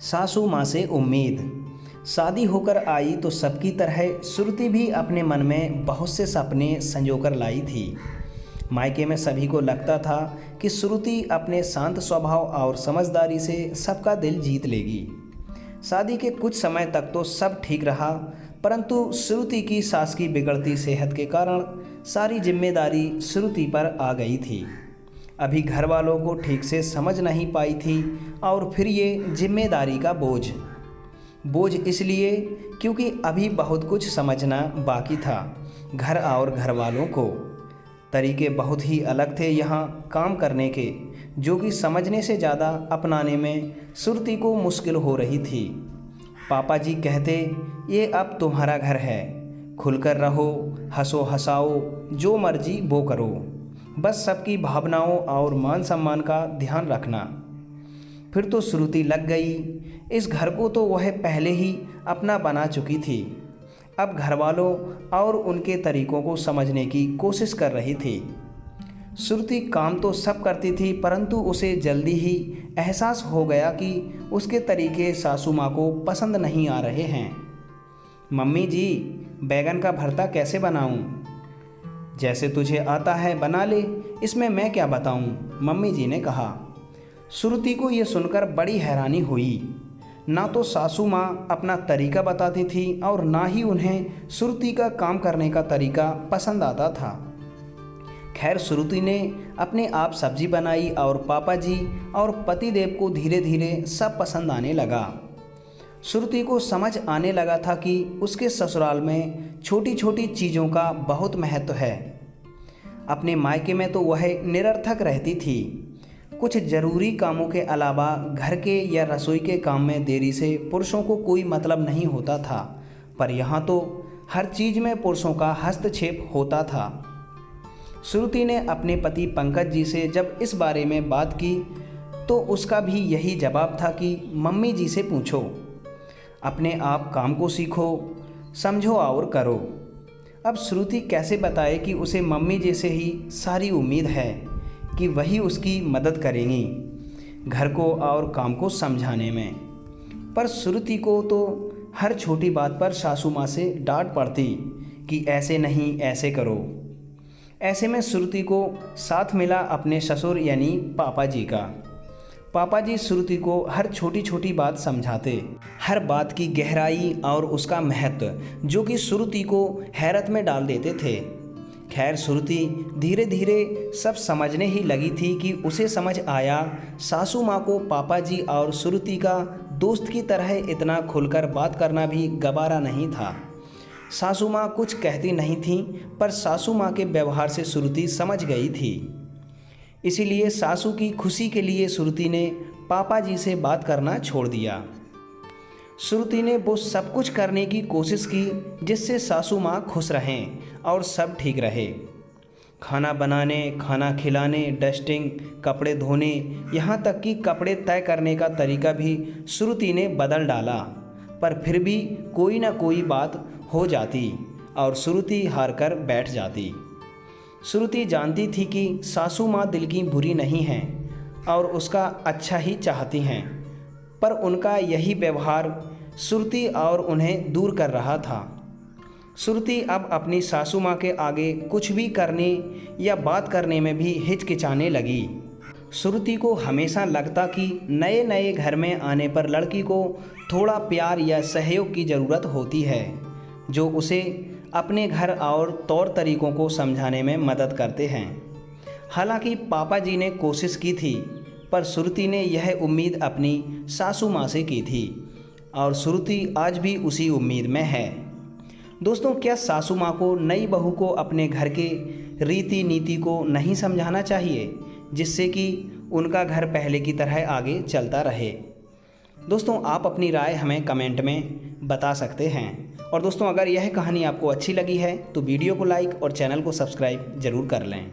सासू माँ से उम्मीद। शादी होकर आई तो सबकी तरह श्रुति भी अपने मन में बहुत से सपने संजोकर लाई थी। मायके में सभी को लगता था कि श्रुति अपने शांत स्वभाव और समझदारी से सबका दिल जीत लेगी। शादी के कुछ समय तक तो सब ठीक रहा, परंतु श्रुति की सास की बिगड़ती सेहत के कारण सारी जिम्मेदारी श्रुति पर आ गई थी। अभी घर वालों को ठीक से समझ नहीं पाई थी और फिर ये जिम्मेदारी का बोझ इसलिए क्योंकि अभी बहुत कुछ समझना बाकी था। घर और घर वालों को तरीके बहुत ही अलग थे यहाँ काम करने के, जो कि समझने से ज़्यादा अपनाने में श्रुति को मुश्किल हो रही थी। पापा जी कहते, ये अब तुम्हारा घर है, खुलकर रहो, हंसो हंसाओ, जो मर्जी वो करो, बस सबकी भावनाओं और मान सम्मान का ध्यान रखना। फिर तो श्रुति लग गई। इस घर को तो वह पहले ही अपना बना चुकी थी। अब घर वालों और उनके तरीकों को समझने की कोशिश कर रही थी। श्रुति काम तो सब करती थी, परंतु उसे जल्दी ही एहसास हो गया कि उसके तरीके सासू माँ को पसंद नहीं आ रहे हैं। मम्मी जी, बैगन का भरता कैसे बनाऊं? जैसे तुझे आता है बना ले, इसमें मैं क्या बताऊं? मम्मी जी ने कहा। श्रुति को ये सुनकर बड़ी हैरानी हुई। ना तो सासू माँ अपना तरीका बताती थी और ना ही उन्हें श्रुति का काम करने का तरीका पसंद आता था। खैर, श्रुति ने अपने आप सब्जी बनाई और पापा जी और पतिदेव को धीरे धीरे सब पसंद आने लगा। श्रुति को समझ आने लगा था कि उसके ससुराल में छोटी छोटी चीज़ों का बहुत महत्व है। अपने मायके में तो वह निरर्थक रहती थी। कुछ ज़रूरी कामों के अलावा घर के या रसोई के काम में देरी से पुरुषों को कोई मतलब नहीं होता था, पर यहाँ तो हर चीज़ में पुरुषों का हस्तक्षेप होता था। श्रुति ने अपने पति पंकज जी से जब इस बारे में बात की तो उसका भी यही जवाब था कि मम्मी जी से पूछो, अपने आप काम को सीखो, समझो और करो। अब श्रुति कैसे बताए कि उसे मम्मी जी से ही सारी उम्मीद है कि वही उसकी मदद करेंगी घर को और काम को समझाने में। पर श्रुति को तो हर छोटी बात पर सासू माँ से डांट पड़ती कि ऐसे नहीं, ऐसे करो। ऐसे में श्रुति को साथ मिला अपने ससुर यानी पापा जी का। पापा जी श्रुति को हर छोटी छोटी बात समझाते, हर बात की गहराई और उसका महत्व, जो कि श्रुति को हैरत में डाल देते थे। खैर, श्रुति धीरे धीरे सब समझने ही लगी थी कि उसे समझ आया सासू माँ को पापा जी और श्रुति का दोस्त की तरह इतना खुलकर बात करना भी गवारा नहीं था। सासू माँ कुछ कहती नहीं थी, पर सासू माँ के व्यवहार से श्रुति समझ गई थी। इसीलिए सासू की खुशी के लिए श्रुति ने पापा जी से बात करना छोड़ दिया। श्रुति ने वो सब कुछ करने की कोशिश की जिससे सासू माँ खुश रहें और सब ठीक रहे। खाना बनाने, खाना खिलाने, डस्टिंग, कपड़े धोने, यहाँ तक कि कपड़े तय करने का तरीका भी श्रुति ने बदल डाला। पर फिर भी कोई ना कोई बात हो जाती और श्रुति हार कर बैठ जाती। श्रुति जानती थी कि सासू माँ दिल की बुरी नहीं हैं और उसका अच्छा ही चाहती हैं, पर उनका यही व्यवहार श्रुति और उन्हें दूर कर रहा था। श्रुति अब अपनी सासू माँ के आगे कुछ भी करने या बात करने में भी हिचकिचाने लगी। श्रुति को हमेशा लगता कि नए नए घर में आने पर लड़की को थोड़ा प्यार या सहयोग की ज़रूरत होती है, जो उसे अपने घर और तौर तरीकों को समझाने में मदद करते हैं। हालांकि पापा जी ने कोशिश की थी, पर श्रुति ने यह उम्मीद अपनी सासू माँ से की थी और श्रुति आज भी उसी उम्मीद में है। दोस्तों, क्या सासू माँ को नई बहू को अपने घर के रीति नीति को नहीं समझाना चाहिए, जिससे कि उनका घर पहले की तरह आगे चलता रहे? दोस्तों, आप अपनी राय हमें कमेंट में बता सकते हैं। और दोस्तों, अगर यह कहानी आपको अच्छी लगी है तो वीडियो को लाइक और चैनल को सब्सक्राइब ज़रूर कर लें।